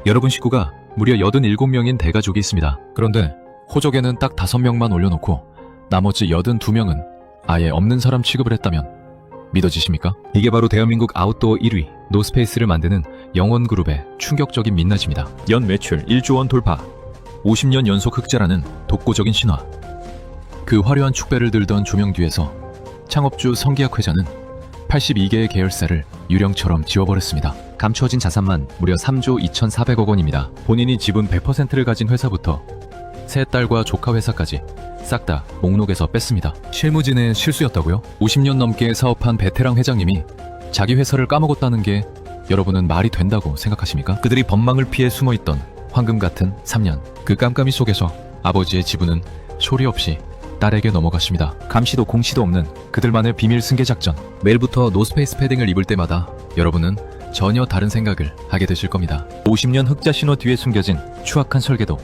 여러분 식구가 무려 87명인 대가족이 있습니다. 그런데 호적에는 딱 5명만 올려놓고 나머지 82명은 아예 없는 사람 취급을 했다면 믿어지십니까? 이게 바로 대한민국 아웃도어 1위 노스페이스를 만드는 영원그룹의 충격적인 민낯입니다. 연 매출 1조 원 돌파, 50년 연속 흑자라는 독보적인 신화. 그 화려한 축배를 들던 조명 뒤에서 창업주 성기학 회장은 82개의 계열사를 유령처럼 지워버렸습니다. 감추어진 자산만 무려 3조 2,400억 원입니다. 본인이 지분 100%를 가진 회사부터 세 딸과 조카 회사까지 싹 다 목록에서 뺐습니다. 실무진의 실수였다고요? 50년 넘게 사업한 베테랑 회장님이 자기 회사를 까먹었다는 게 여러분은 말이 된다고 생각하십니까? 그들이 법망을 피해 숨어있던 황금 같은 3년, 그 깜깜이 속에서 아버지의 지분은 소리 없이 딸에게 넘어갔습니다. 감시도 공시도 없는 그들만의 비밀 승계 작전. 매일부터 노스페이스 패딩을 입을 때마다 여러분은 전혀 다른 생각을 하게 되실 겁니다. 50년 흑자 신호 뒤에 숨겨진 추악한 설계도.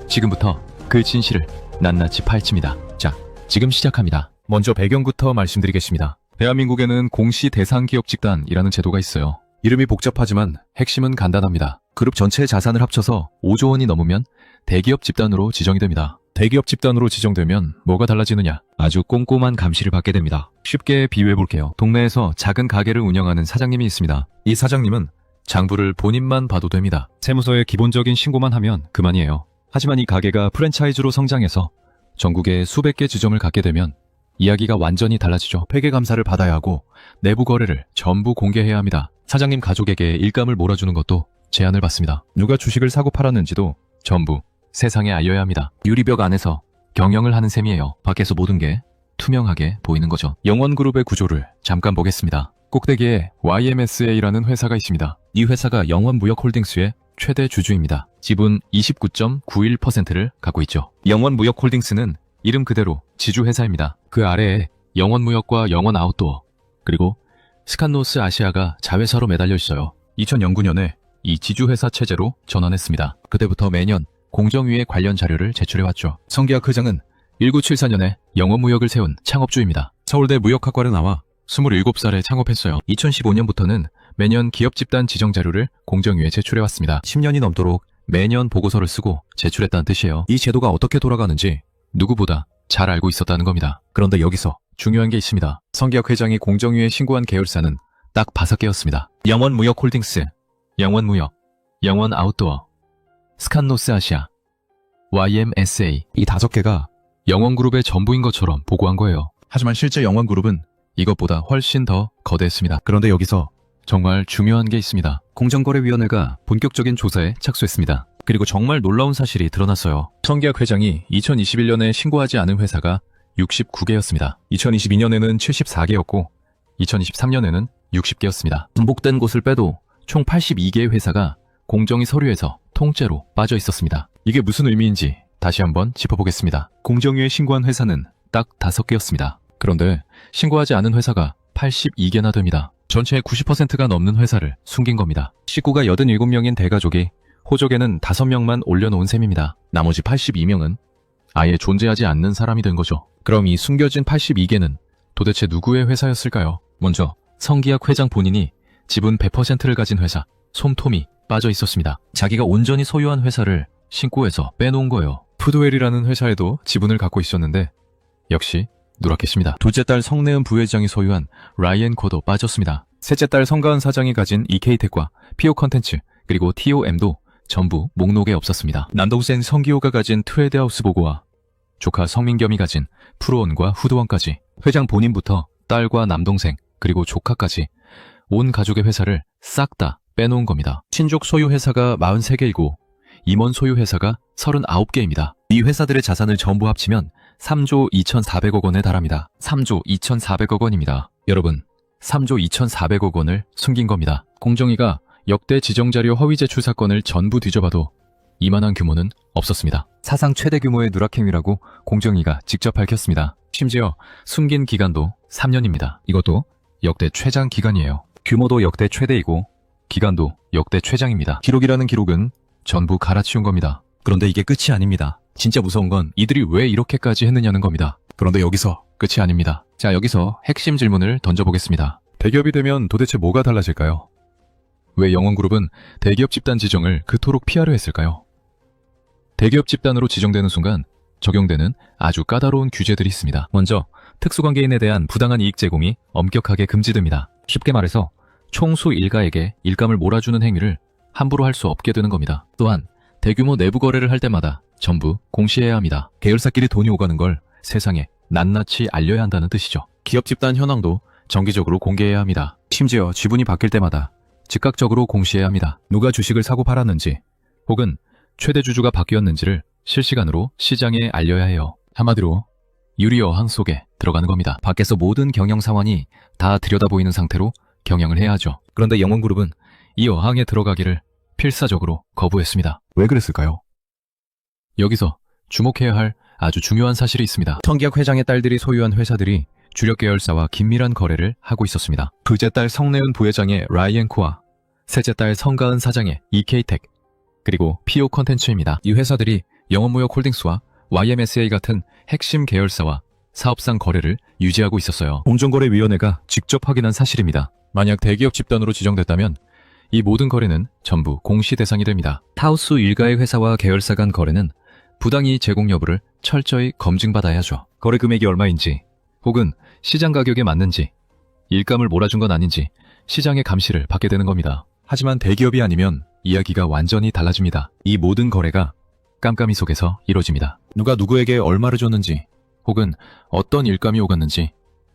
지금부터 그 진실을 낱낱이 파헤칩니다. 자, 지금 시작합니다. 먼저 배경부터 말씀드리겠습니다. 대한민국에는 공시 대상기업집단이라는 제도가 있어요. 이름이 복잡하지만 핵심은 간단합니다. 그룹 전체의 자산을 합쳐서 5조 원이 넘으면 대기업 집단으로 지정이 됩니다. 대기업 집단으로 지정되면 뭐가 달라지느냐? 아주 꼼꼼한 감시를 받게 됩니다. 쉽게 비유해볼게요. 동네에서 작은 가게를 운영하는 사장님이 있습니다. 이 사장님은 장부를 본인만 봐도 됩니다. 세무서에 기본적인 신고만 하면 그만이에요. 하지만 이 가게가 프랜차이즈로 성장해서 전국에 수백 개 지점을 갖게 되면 이야기가 완전히 달라지죠. 회계 감사를 받아야 하고 내부 거래를 전부 공개해야 합니다. 사장님 가족에게 일감을 몰아주는 것도 제한을 받습니다. 누가 주식을 사고 팔았는지도 전부 세상에 알려야 합니다. 유리벽 안에서 경영을 하는 셈이에요. 밖에서 모든 게 투명하게 보이는 거죠. 영원그룹의 구조를 잠깐 보겠습니다. 꼭대기에 YMSA라는 회사가 있습니다. 이 회사가 영원무역홀딩스의 최대 주주입니다. 지분 29.91%를 갖고 있죠. 영원무역홀딩스는 이름 그대로 지주회사입니다. 그 아래에 영원무역과 영원아웃도어, 그리고 스칸노스 아시아가 자회사로 매달려 있어요. 2009년에 이 지주회사 체제로 전환했습니다. 그때부터 매년 공정위에 관련 자료를 제출해왔죠. 성기학 회장은 1974년에 영원무역을 세운 창업주입니다. 서울대 무역학과를 나와 27살에 창업했어요. 2015년부터는 매년 기업집단 지정 자료를 공정위에 제출해왔습니다. 10년이 넘도록 매년 보고서를 쓰고 제출했다는 뜻이에요. 이 제도가 어떻게 돌아가는지 누구보다 잘 알고 있었다는 겁니다. 그런데 여기서 중요한 게 있습니다. 성기학 회장이 공정위에 신고한 계열사는 딱 5개였습니다. 영원무역홀딩스, 영원무역, 영원아웃도어, 스칸노스 아시아, YMSA. 이 5개가 영원그룹의 전부인 것처럼 보고한 거예요. 하지만 실제 영원그룹은 이것보다 훨씬 더 거대했습니다. 그런데 여기서 정말 중요한 게 있습니다. 공정거래위원회가 본격적인 조사에 착수했습니다. 그리고 정말 놀라운 사실이 드러났어요. 성기학 회장이 2021년에 신고하지 않은 회사가 69개였습니다. 2022년에는 74개였고 2023년에는 60개였습니다. 반복된 곳을 빼도 총 82개의 회사가 공정위 서류에서 통째로 빠져 있었습니다. 이게 무슨 의미인지 다시 한번 짚어보겠습니다. 공정위에 신고한 회사는 딱 5개였습니다. 그런데 신고하지 않은 회사가 82개나 됩니다. 전체의 90%가 넘는 회사를 숨긴 겁니다. 식구가 87명인 대가족이 호적에는 5명만 올려놓은 셈입니다. 나머지 82명은 아예 존재하지 않는 사람이 된 거죠. 그럼 이 숨겨진 82개는 도대체 누구의 회사였을까요? 먼저 성기학 회장 본인이 지분 100%를 가진 회사 솜톰이 빠져 있었습니다. 자기가 온전히 소유한 회사를 신고해서 빼놓은 거예요. 푸드웰이라는 회사에도 지분을 갖고 있었는데 역시 누락했습니다. 둘째 딸 성내은 부회장이 소유한 라이앤코도 빠졌습니다. 셋째 딸 성가은 사장이 가진 EK텍과 피오컨텐츠 그리고 TOM도 전부 목록에 없었습니다. 남동생 성기호가 가진 트레드하우스보고와 조카 성민겸이 가진 프로원과 후드원까지 회장 본인부터 딸과 남동생 그리고 조카까지 온 가족의 회사를 싹 다 빼놓은 겁니다. 친족 소유 회사가 43개이고 임원 소유 회사가 39개입니다. 이 회사들의 자산을 전부 합치면 3조 2,400억 원에 달합니다. 3조 2,400억 원입니다. 여러분, 3조 2,400억 원을 숨긴 겁니다. 공정위가 역대 지정자료 허위 제출 사건을 전부 뒤져봐도 이만한 규모는 없었습니다. 사상 최대 규모의 누락행위라고 공정위가 직접 밝혔습니다. 심지어 숨긴 기간도 3년입니다. 이것도 역대 최장 기간이에요. 규모도 역대 최대이고 기간도 역대 최장입니다. 기록이라는 기록은 전부 갈아치운 겁니다. 그런데 이게 끝이 아닙니다. 진짜 무서운 건 이들이 왜 이렇게까지 했느냐는 겁니다. 그런데 여기서 끝이 아닙니다. 자, 여기서 핵심 질문을 던져보겠습니다. 대기업이 되면 도대체 뭐가 달라질까요? 왜 영원그룹은 대기업 집단 지정을 그토록 피하려 했을까요? 대기업 집단으로 지정되는 순간 적용되는 아주 까다로운 규제들이 있습니다. 먼저 특수관계인에 대한 부당한 이익 제공이 엄격하게 금지됩니다. 쉽게 말해서 총수 일가에게 일감을 몰아주는 행위를 함부로 할 수 없게 되는 겁니다. 또한 대규모 내부 거래를 할 때마다 전부 공시해야 합니다. 계열사끼리 돈이 오가는 걸 세상에 낱낱이 알려야 한다는 뜻이죠. 기업 집단 현황도 정기적으로 공개해야 합니다. 심지어 지분이 바뀔 때마다 즉각적으로 공시해야 합니다. 누가 주식을 사고 팔았는지 혹은 최대 주주가 바뀌었는지를 실시간으로 시장에 알려야 해요. 한마디로 유리어항 속에 들어가는 겁니다. 밖에서 모든 경영 상황이 다 들여다보이는 상태로 경영을 해야 하죠. 그런데 영원그룹은 이 어항에 들어가기를 필사적으로 거부했습니다. 왜 그랬을까요? 여기서 주목해야 할 아주 중요한 사실이 있습니다. 성기학 회장의 딸들이 소유한 회사들이 주력 계열사와 긴밀한 거래를 하고 있었습니다. 둘째 딸 성내은 부회장의 라이앤코아, 셋째 딸 성가은 사장의 EK텍, 그리고 피오 컨텐츠입니다. 이 회사들이 영원무역홀딩스와 YMSA 같은 핵심 계열사와 사업상 거래를 유지하고 있었어요. 공정거래위원회가 직접 확인한 사실입니다. 만약 대기업 집단으로 지정됐다면 이 모든 거래는 전부 공시 대상이 됩니다. 타우스 일가의 회사와 계열사 간 거래는 부당이익 제공 여부를 철저히 검증받아야 하죠. 거래 금액이 얼마인지 혹은 시장 가격에 맞는지 일감을 몰아준 건 아닌지 시장의 감시를 받게 되는 겁니다. 하지만 대기업이 아니면 이야기가 완전히 달라집니다. 이 모든 거래가 깜깜이 속에서 이루어집니다. 누가 누구에게 얼마를 줬는지 혹은 어떤 일감이 오갔는지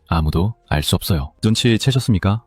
아무도 알 수 없어요. 눈치채셨습니까?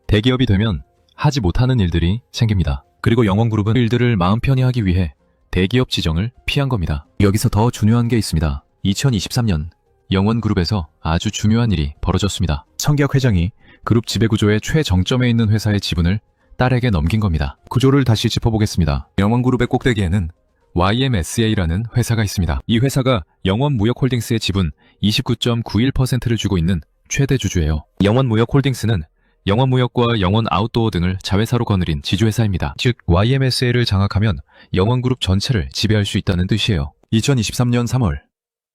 대기업이 되면 하지 못하는 일들이 생깁니다. 그리고 영원그룹은 일들을 마음 편히 하기 위해 대기업 지정을 피한 겁니다. 여기서 더 중요한 게 있습니다. 2023년 영원그룹에서 아주 중요한 일이 벌어졌습니다. 성기학 회장이 그룹 지배구조의 최정점에 있는 회사의 지분을 딸에게 넘긴 겁니다. 구조를 다시 짚어보겠습니다. 영원그룹의 꼭대기에는 YMSA라는 회사가 있습니다. 이 회사가 영원무역홀딩스의 지분 29.91%를 쥐고 있는 최대 주주예요. 영원무역홀딩스는 영원무역과 영원아웃도어 등을 자회사로 거느린 지주회사입니다. 즉 YMSA를 장악하면 영원그룹 전체를 지배할 수 있다는 뜻이에요. 2023년 3월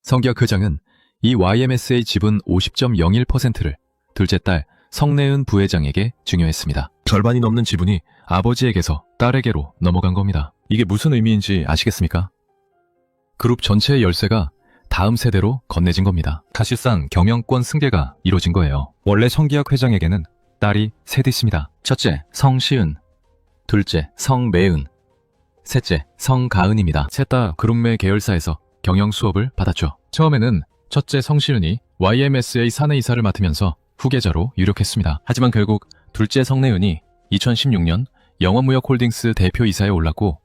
성기학 회장은 이 YMSA 지분 50.01%를 둘째 딸 성내은 부회장에게 증여했습니다. 절반이 넘는 지분이 아버지에게서 딸에게로 넘어간 겁니다. 이게 무슨 의미인지 아시겠습니까? 그룹 전체의 열쇠가 다음 세대로 건네진 겁니다. 사실상 경영권 승계가 이루어진 거예요. 원래 성기학 회장에게는 딸이 셋 있습니다. 첫째, 성시은, 둘째, 성매은, 셋째, 성가은입니다. 셋 다 그룹내 계열사에서 경영 수업을 받았죠. 처음에는 첫째 성시은이 YMSA 사내이사를 맡으면서 후계자로 유력했습니다. 하지만 결국 둘째 성내은이 2016년 영원무역홀딩스 대표이사에 올랐고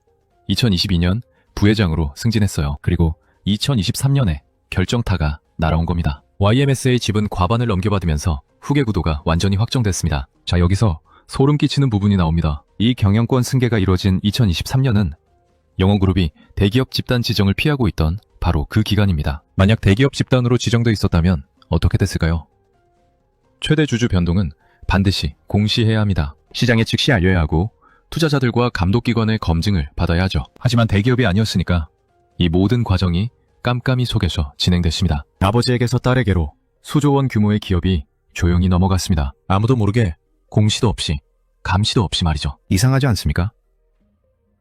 2022년 부회장으로 승진했어요. 그리고 2023년에 결정타가 날아온 겁니다. YMSA 지분 과반을 넘겨받으면서 후계 구도가 완전히 확정됐습니다. 자, 여기서 소름 끼치는 부분이 나옵니다. 이 경영권 승계가 이루어진 2023년은 영원그룹이 대기업 집단 지정을 피하고 있던 바로 그 기간입니다. 만약 대기업 집단으로 지정돼 있었다면 어떻게 됐을까요? 최대 주주 변동은 반드시 공시해야 합니다. 시장에 즉시 알려야 하고 투자자들과 감독기관의 검증을 받아야 하죠. 하지만 대기업이 아니었으니까 이 모든 과정이 깜깜이 속에서 진행됐습니다. 아버지에게서 딸에게로 수조 원 규모의 기업이 조용히 넘어갔습니다. 아무도 모르게 공시도 없이 감시도 없이 말이죠. 이상하지 않습니까?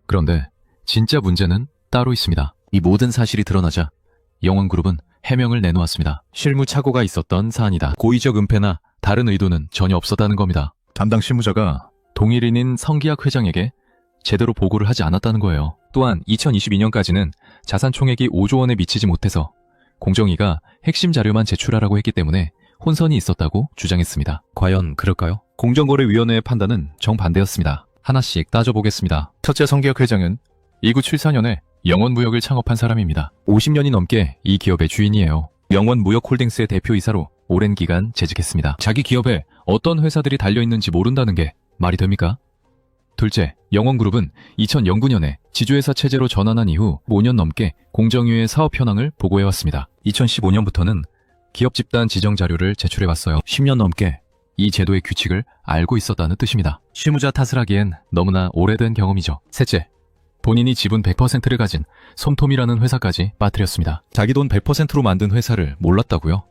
그런데 진짜 문제는 따로 있습니다. 이 모든 사실이 드러나자 영원그룹은 해명을 내놓았습니다. 실무착오가 있었던 사안이다. 고의적 은폐나 다른 의도는 전혀 없었다는 겁니다. 담당 실무자가 동일인인 성기학 회장에게 제대로 보고를 하지 않았다는 거예요. 또한 2022년까지는 자산 총액이 5조 원에 미치지 못해서 공정위가 핵심 자료만 제출하라고 했기 때문에 혼선이 있었다고 주장했습니다. 과연 그럴까요? 공정거래위원회의 판단은 정반대였습니다. 하나씩 따져보겠습니다. 첫째, 성기학 회장은 1974년에 영원무역을 창업한 사람입니다. 50년이 넘게 이 기업의 주인이에요. 영원무역홀딩스의 대표이사로 오랜 기간 재직했습니다. 자기 기업에 어떤 회사들이 달려있는지 모른다는 게 말이 됩니까? 둘째, 영원그룹은 2009년에 지주회사 체제로 전환한 이후 5년 넘게 공정위의 사업 현황을 보고해왔습니다. 2015년부터는 기업 집단 지정 자료를 제출해왔어요. 10년 넘게 이 제도의 규칙을 알고 있었다는 뜻입니다. 실무자 탓을 하기엔 너무나 오래된 경험이죠. 셋째, 본인이 지분 100%를 가진 솜톰이라는 회사까지 빠뜨렸습니다. 자기 돈 100%로 만든 회사를 몰랐다고요?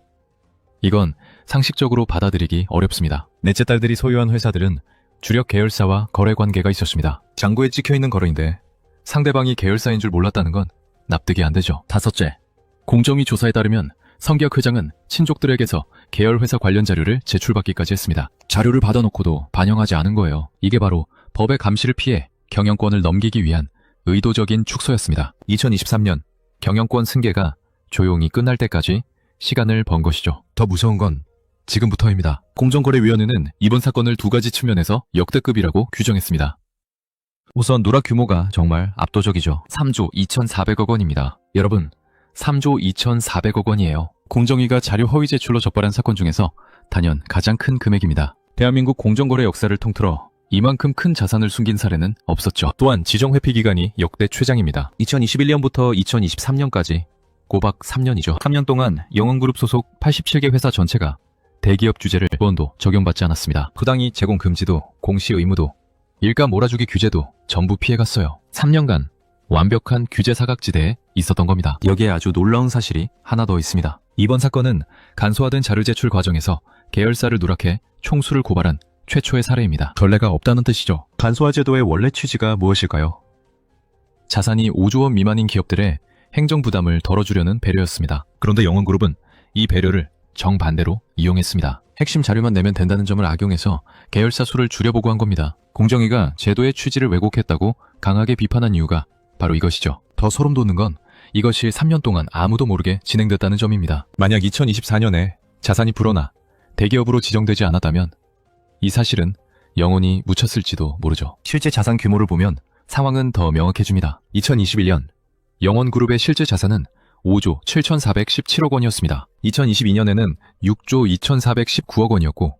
이건 상식적으로 받아들이기 어렵습니다. 넷째 딸들이 소유한 회사들은 주력 계열사와 거래 관계가 있었습니다. 장고에 찍혀있는 거래인데 상대방이 계열사인 줄 몰랐다는 건 납득이 안 되죠. 다섯째, 공정위 조사에 따르면 성기혁 회장은 친족들에게서 계열회사 관련 자료를 제출받기까지 했습니다. 자료를 받아놓고도 반영하지 않은 거예요. 이게 바로 법의 감시를 피해 경영권을 넘기기 위한 의도적인 축소였습니다. 2023년 경영권 승계가 조용히 끝날 때까지 시간을 번 것이죠. 더 무서운 건 지금부터입니다. 공정거래위원회는 이번 사건을 두 가지 측면에서 역대급이라고 규정했습니다. 우선 누락 규모가 정말 압도적이죠. 3조 2,400억 원입니다. 여러분, 3조 2,400억 원이에요. 공정위가 자료 허위 제출로 적발한 사건 중에서 단연 가장 큰 금액입니다. 대한민국 공정거래 역사를 통틀어 이만큼 큰 자산을 숨긴 사례는 없었죠. 또한 지정 회피 기간이 역대 최장입니다. 2021년부터 2023년까지 꼬박 3년이죠. 3년 동안 영원그룹 소속 87개 회사 전체가 대기업 규제를 한 번도 적용받지 않았습니다. 부당이 제공 금지도, 공시 의무도, 일가 몰아주기 규제도 전부 피해갔어요. 3년간 완벽한 규제 사각지대에 있었던 겁니다. 여기에 아주 놀라운 사실이 하나 더 있습니다. 이번 사건은 간소화된 자료 제출 과정에서 계열사를 누락해 총수를 고발한 최초의 사례입니다. 전례가 없다는 뜻이죠. 간소화 제도의 원래 취지가 무엇일까요? 자산이 5조 원 미만인 기업들의 행정 부담을 덜어주려는 배려였습니다. 그런데 영원그룹은 이 배려를 정반대로 이용했습니다. 핵심 자료만 내면 된다는 점을 악용해서 계열사 수를 줄여보고 한 겁니다. 공정위가 제도의 취지를 왜곡했다고 강하게 비판한 이유가 바로 이것이죠. 더 소름 돋는 건 이것이 3년 동안 아무도 모르게 진행됐다는 점입니다. 만약 2024년에 자산이 불어나 대기업으로 지정되지 않았다면 이 사실은 영원히 묻혔을지도 모르죠. 실제 자산 규모를 보면 상황은 더 명확해집니다. 2021년 영원그룹의 실제 자산은 5조 7,417억 원이었습니다. 2022년에는 6조 2,419억 원이었고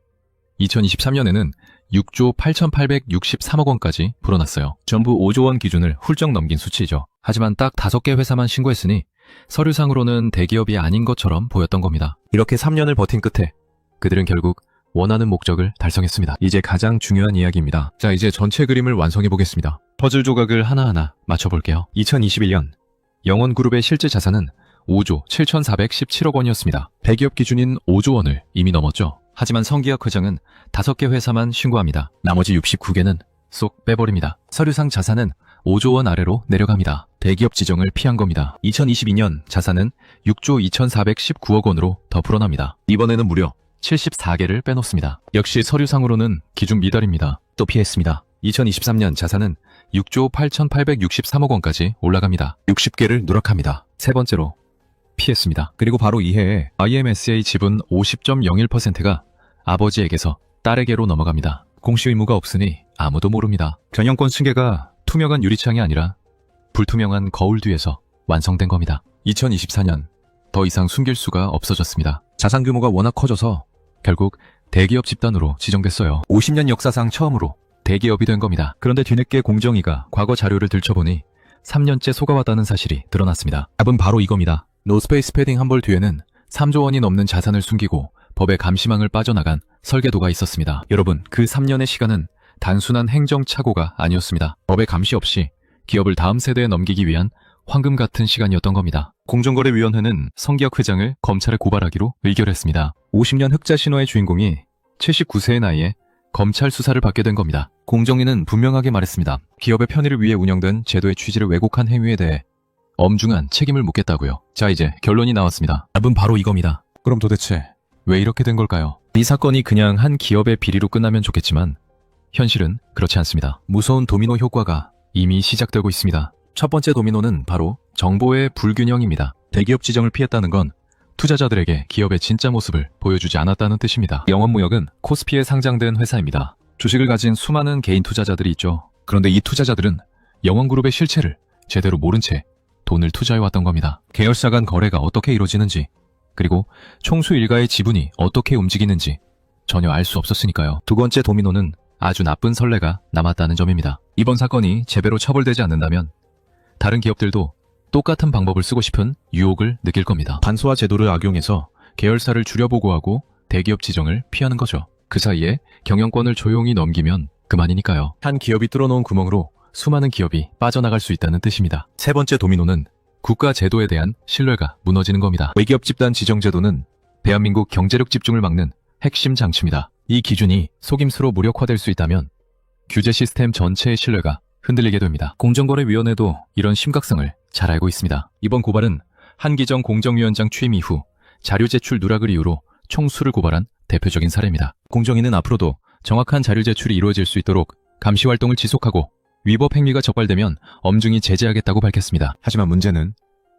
2023년에는 6조 8,863억 원까지 불어났어요. 전부 5조 원 기준을 훌쩍 넘긴 수치죠. 하지만 딱 5개 회사만 신고했으니 서류상으로는 대기업이 아닌 것처럼 보였던 겁니다. 이렇게 3년을 버틴 끝에 그들은 결국 원하는 목적을 달성했습니다. 이제 가장 중요한 이야기입니다. 자, 이제 전체 그림을 완성해 보겠습니다. 퍼즐 조각을 하나하나 맞춰볼게요. 2021년 영원그룹의 실제 자산은 5조 7,417억 원이었습니다. 대기업 기준인 5조 원을 이미 넘었죠. 하지만 성기혁 회장은 5개 회사만 신고합니다. 나머지 69개는 쏙 빼버립니다. 서류상 자산은 5조 원 아래로 내려갑니다. 대기업 지정을 피한 겁니다. 2022년 자산은 6조 2,419억 원으로 더 불어납니다. 이번에는 무려 74개를 빼놓습니다. 역시 서류상으로는 기준 미달입니다. 또 피했습니다. 2023년 자산은 6조 8,863억 원까지 올라갑니다. 60개를 누락합니다. 세 번째로 피했습니다. 그리고 바로 이해에 IMSA 지분 50.01%가 아버지에게서 딸에게로 넘어갑니다. 공시 의무가 없으니 아무도 모릅니다. 경영권 승계가 투명한 유리창이 아니라 불투명한 거울 뒤에서 완성된 겁니다. 2024년 더 이상 숨길 수가 없어졌습니다. 자산 규모가 워낙 커져서 결국 대기업 집단으로 지정됐어요. 50년 역사상 처음으로 대기업이 된 겁니다. 그런데 뒤늦게 공정위가 과거 자료를 들춰보니 3년째 속아왔다는 사실이 드러났습니다. 답은 바로 이겁니다. 노스페이스 패딩 한 벌 뒤에는 3조 원이 넘는 자산을 숨기고 법의 감시망을 빠져나간 설계도가 있었습니다. 여러분, 그 3년의 시간은 단순한 행정착오가 아니었습니다. 법의 감시 없이 기업을 다음 세대에 넘기기 위한 황금 같은 시간이었던 겁니다. 공정거래위원회는 성기혁 회장을 검찰에 고발하기로 의결했습니다. 50년 흑자 신화의 주인공이 79세의 나이에 검찰 수사를 받게 된 겁니다. 공정위는 분명하게 말했습니다. 기업의 편의를 위해 운영된 제도의 취지를 왜곡한 행위에 대해 엄중한 책임을 묻겠다고요. 자, 이제 결론이 나왔습니다. 답은 바로 이겁니다. 그럼 도대체 왜 이렇게 된 걸까요? 이 사건이 그냥 한 기업의 비리로 끝나면 좋겠지만 현실은 그렇지 않습니다. 무서운 도미노 효과가 이미 시작되고 있습니다. 첫 번째 도미노는 바로 정보의 불균형입니다. 대기업 지정을 피했다는 건 투자자들에게 기업의 진짜 모습을 보여주지 않았다는 뜻입니다. 영원무역은 코스피에 상장된 회사입니다. 주식을 가진 수많은 개인 투자자들이 있죠. 그런데 이 투자자들은 영원그룹의 실체를 제대로 모른 채 돈을 투자해왔던 겁니다. 계열사 간 거래가 어떻게 이루어지는지, 그리고 총수 일가의 지분이 어떻게 움직이는지 전혀 알 수 없었으니까요. 두 번째 도미노는 아주 나쁜 선례가 남았다는 점입니다. 이번 사건이 제대로 처벌되지 않는다면 다른 기업들도 똑같은 방법을 쓰고 싶은 유혹을 느낄 겁니다. 간소화 제도를 악용해서 계열사를 줄여보고 하고 대기업 지정을 피하는 거죠. 그 사이에 경영권을 조용히 넘기면 그만이니까요. 한 기업이 뚫어놓은 구멍으로 수많은 기업이 빠져나갈 수 있다는 뜻입니다. 세 번째 도미노는 국가 제도에 대한 신뢰가 무너지는 겁니다. 외기업 집단 지정 제도는 대한민국 경제력 집중을 막는 핵심 장치입니다. 이 기준이 속임수로 무력화될 수 있다면 규제 시스템 전체의 신뢰가 흔들리게 됩니다. 공정거래위원회도 이런 심각성을 잘 알고 있습니다. 이번 고발은 한기정 공정위원장 취임 이후 자료 제출 누락을 이유로 총수를 고발한 대표적인 사례입니다. 공정위는 앞으로도 정확한 자료 제출이 이루어질 수 있도록 감시 활동을 지속하고 위법 행위가 적발되면 엄중히 제재하겠다고 밝혔습니다. 하지만 문제는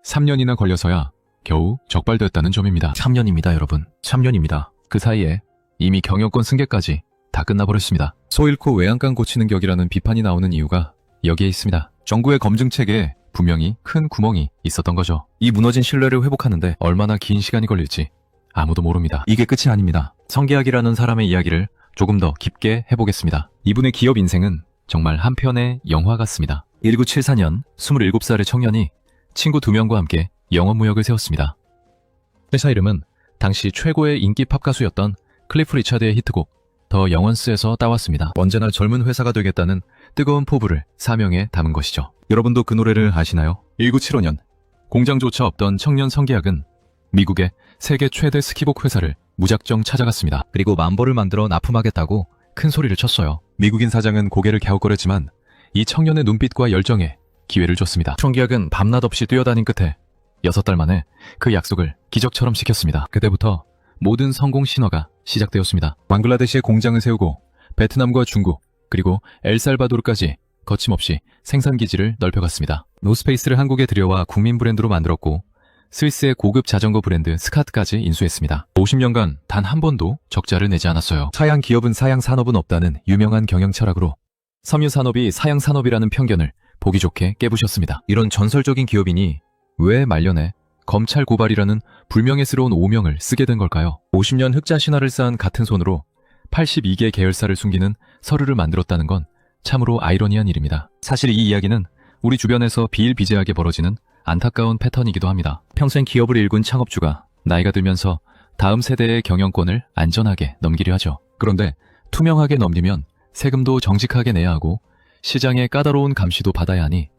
3년이나 걸려서야 겨우 적발되었다는 점입니다. 3년입니다, 여러분. 3년입니다. 그 사이에 이미 경영권 승계까지 다 끝나버렸습니다. 소 잃고 외양간 고치는 격이라는 비판이 나오는 이유가 여기에 있습니다. 정부의 검증체계에 분명히 큰 구멍이 있었던 거죠. 이 무너진 신뢰를 회복하는데 얼마나 긴 시간이 걸릴지 아무도 모릅니다. 이게 끝이 아닙니다. 성계학이라는 사람의 이야기를 조금 더 깊게 해보겠습니다. 이분의 기업 인생은 정말 한 편의 영화 같습니다. 1974년 27살의 청년이 친구 2명과 함께 영업무역을 세웠습니다. 회사 이름은 당시 최고의 인기 팝 가수였던 클리프 리차드의 히트곡 더 영원스에서 따왔습니다. 언제나 젊은 회사가 되겠다는 뜨거운 포부를 사명에 담은 것이죠. 여러분도 그 노래를 아시나요? 1975년 공장조차 없던 청년 성계학은 미국의 세계 최대 스키복 회사를 무작정 찾아갔습니다. 그리고 만보를 만들어 납품하겠다고 큰 소리를 쳤어요. 미국인 사장은 고개를 갸웃거렸지만 이 청년의 눈빛과 열정에 기회를 줬습니다. 성계학은 밤낮 없이 뛰어다닌 끝에 6달 만에 그 약속을 기적처럼 지켰습니다. 그때부터 모든 성공 신화가 시작되었습니다. 방글라데시에 공장을 세우고 베트남과 중국 그리고 엘살바도르까지 거침없이 생산기지를 넓혀갔습니다. 노스페이스를 한국에 들여와 국민 브랜드로 만들었고 스위스의 고급 자전거 브랜드 스카트까지 인수했습니다. 50년간 단 한 번도 적자를 내지 않았어요. 사양 기업은 사양 산업은 없다는 유명한 경영 철학으로 섬유 산업이 사양 산업이라는 편견을 보기 좋게 깨부셨습니다. 이런 전설적인 기업인이 왜 말년에 검찰 고발이라는 불명예스러운 오명을 쓰게 된 걸까요? 50년 흑자 신화를 쌓은 같은 손으로 82개 계열사를 숨기는 서류를 만들었다는 건 참으로 아이러니한 일입니다. 사실 이 이야기는 우리 주변에서 비일비재하게 벌어지는 안타까운 패턴이기도 합니다. 평생 기업을 일군 창업주가 나이가 들면서 다음 세대의 경영권을 안전하게 넘기려 하죠. 그런데 투명하게 넘기면 세금도 정직하게 내야 하고 시장의 까다로운 감시도 받아야 하니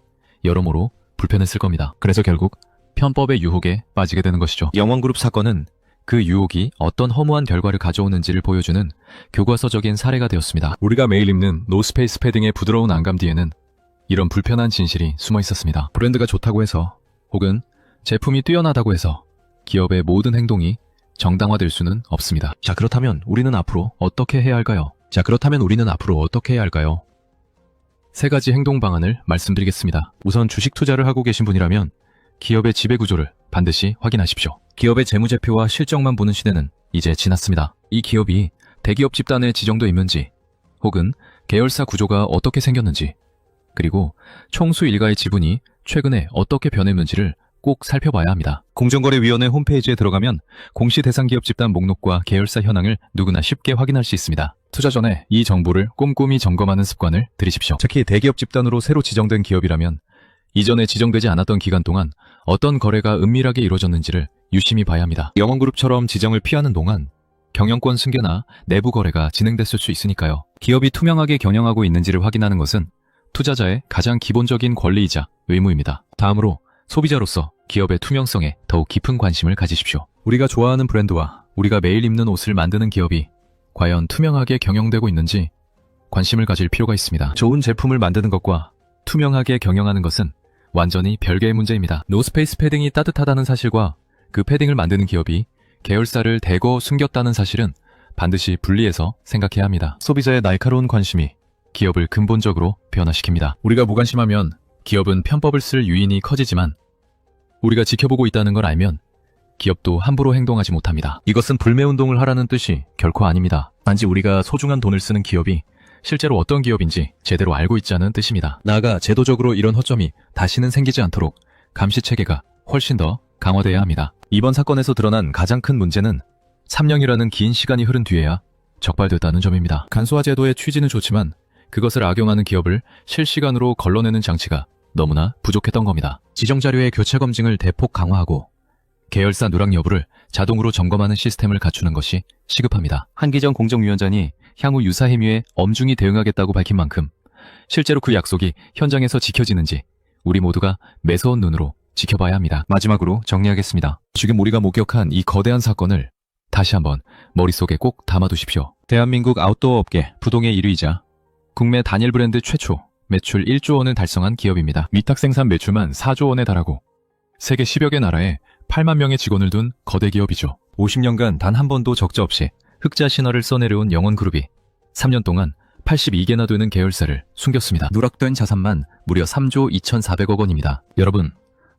여러모로 불편했을 겁니다. 그래서 결국 편법의 유혹에 빠지게 되는 것이죠. 영원그룹 사건은 그 유혹이 어떤 허무한 결과를 가져오는지를 보여주는 교과서적인 사례가 되었습니다. 우리가 매일 입는 노스페이스 패딩의 부드러운 안감 뒤에는 이런 불편한 진실이 숨어 있었습니다. 브랜드가 좋다고 해서 혹은 제품이 뛰어나다고 해서 기업의 모든 행동이 정당화될 수는 없습니다. 자, 그렇다면 우리는 앞으로 어떻게 해야 할까요? 세 가지 행동 방안을 말씀드리겠습니다. 우선 주식 투자를 하고 계신 분이라면 기업의 지배구조를 반드시 확인하십시오. 기업의 재무제표와 실적만 보는 시대는 이제 지났습니다. 이 기업이 대기업 집단에 지정돼 있는지 혹은 계열사 구조가 어떻게 생겼는지 그리고 총수 일가의 지분이 최근에 어떻게 변했는지를 꼭 살펴봐야 합니다. 공정거래위원회 홈페이지에 들어가면 공시 대상 기업 집단 목록과 계열사 현황을 누구나 쉽게 확인할 수 있습니다. 투자 전에 이 정보를 꼼꼼히 점검하는 습관을 들이십시오. 특히 대기업 집단으로 새로 지정된 기업이라면 이전에 지정되지 않았던 기간 동안 어떤 거래가 은밀하게 이루어졌는지를 유심히 봐야 합니다. 영원그룹처럼 지정을 피하는 동안 경영권 승계나 내부 거래가 진행됐을 수 있으니까요. 기업이 투명하게 경영하고 있는지를 확인하는 것은 투자자의 가장 기본적인 권리이자 의무입니다. 다음으로 소비자로서 기업의 투명성에 더욱 깊은 관심을 가지십시오. 우리가 좋아하는 브랜드와 우리가 매일 입는 옷을 만드는 기업이 과연 투명하게 경영되고 있는지 관심을 가질 필요가 있습니다. 좋은 제품을 만드는 것과 투명하게 경영하는 것은 완전히 별개의 문제입니다. 노스페이스 패딩이 따뜻하다는 사실과 그 패딩을 만드는 기업이 계열사를 대거 숨겼다는 사실은 반드시 분리해서 생각해야 합니다. 소비자의 날카로운 관심이 기업을 근본적으로 변화시킵니다. 우리가 무관심하면 기업은 편법을 쓸 유인이 커지지만 우리가 지켜보고 있다는 걸 알면 기업도 함부로 행동하지 못합니다. 이것은 불매운동을 하라는 뜻이 결코 아닙니다. 단지 우리가 소중한 돈을 쓰는 기업이 실제로 어떤 기업인지 제대로 알고 있자는 뜻입니다. 나아가 제도적으로 이런 허점이 다시는 생기지 않도록 감시체계가 훨씬 더 강화돼야 합니다. 이번 사건에서 드러난 가장 큰 문제는 3년이라는 긴 시간이 흐른 뒤에야 적발됐다는 점입니다. 간소화 제도의 취지는 좋지만 그것을 악용하는 기업을 실시간으로 걸러내는 장치가 너무나 부족했던 겁니다. 지정자료의 교체 검증을 대폭 강화하고 계열사 누락 여부를 자동으로 점검하는 시스템을 갖추는 것이 시급합니다. 한기정 공정위원장이 향후 유사 행위에 엄중히 대응하겠다고 밝힌 만큼 실제로 그 약속이 현장에서 지켜지는지 우리 모두가 매서운 눈으로 지켜봐야 합니다. 마지막으로 정리하겠습니다. 지금 우리가 목격한 이 거대한 사건을 다시 한번 머릿속에 꼭 담아두십시오. 대한민국 아웃도어 업계 부동의 1위이자 국내 단일 브랜드 최초 매출 1조 원을 달성한 기업입니다. 위탁 생산 매출만 4조 원에 달하고 세계 10여 개 나라에 8만 명의 직원을 둔 거대 기업이죠. 50년간 단 한 번도 적자 없이 흑자 신화를 써내려온 영원그룹이 3년 동안 82개나 되는 계열사를 숨겼습니다. 누락된 자산만 무려 3조 2,400억 원입니다. 여러분,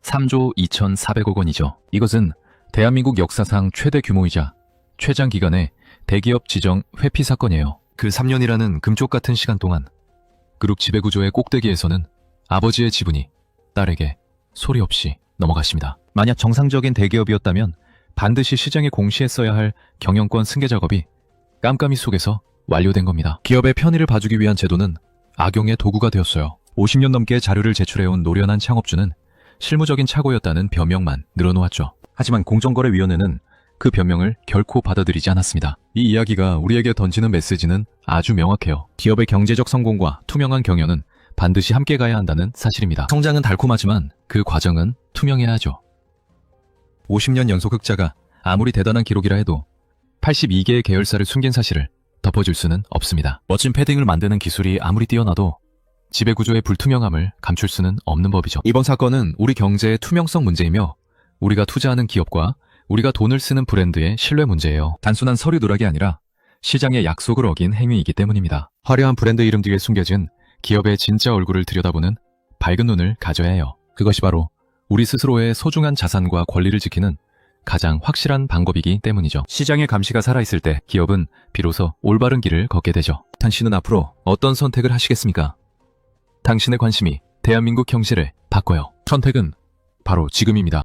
3조 2,400억 원이죠. 이것은 대한민국 역사상 최대 규모이자 최장 기간의 대기업 지정 회피 사건이에요. 그 3년이라는 금쪽 같은 시간 동안 그룹 지배구조의 꼭대기에서는 아버지의 지분이 딸에게 소리 없이 넘어갔습니다. 만약 정상적인 대기업이었다면 반드시 시장에 공시했어야 할 경영권 승계 작업이 깜깜이 속에서 완료된 겁니다. 기업의 편의를 봐주기 위한 제도는 악용의 도구가 되었어요. 50년 넘게 자료를 제출해온 노련한 창업주는 실무적인 착오였다는 변명만 늘어놓았죠. 하지만 공정거래위원회는 그 변명을 결코 받아들이지 않았습니다. 이 이야기가 우리에게 던지는 메시지는 아주 명확해요. 기업의 경제적 성공과 투명한 경영은 반드시 함께 가야 한다는 사실입니다. 성장은 달콤하지만 그 과정은 투명해야 하죠. 50년 연속 흑자가 아무리 대단한 기록이라 해도 82개의 계열사를 숨긴 사실을 덮어줄 수는 없습니다. 멋진 패딩을 만드는 기술이 아무리 뛰어나도 지배구조의 불투명함을 감출 수는 없는 법이죠. 이번 사건은 우리 경제의 투명성 문제이며 우리가 투자하는 기업과 우리가 돈을 쓰는 브랜드의 신뢰 문제예요. 단순한 서류 누락이 아니라 시장의 약속을 어긴 행위이기 때문입니다. 화려한 브랜드 이름 뒤에 숨겨진 기업의 진짜 얼굴을 들여다보는 밝은 눈을 가져야 해요. 그것이 바로 우리 스스로의 소중한 자산과 권리를 지키는 가장 확실한 방법이기 때문이죠. 시장의 감시가 살아있을 때 기업은 비로소 올바른 길을 걷게 되죠. 당신은 앞으로 어떤 선택을 하시겠습니까? 당신의 관심이 대한민국 경제를 바꿔요. 선택은 바로 지금입니다.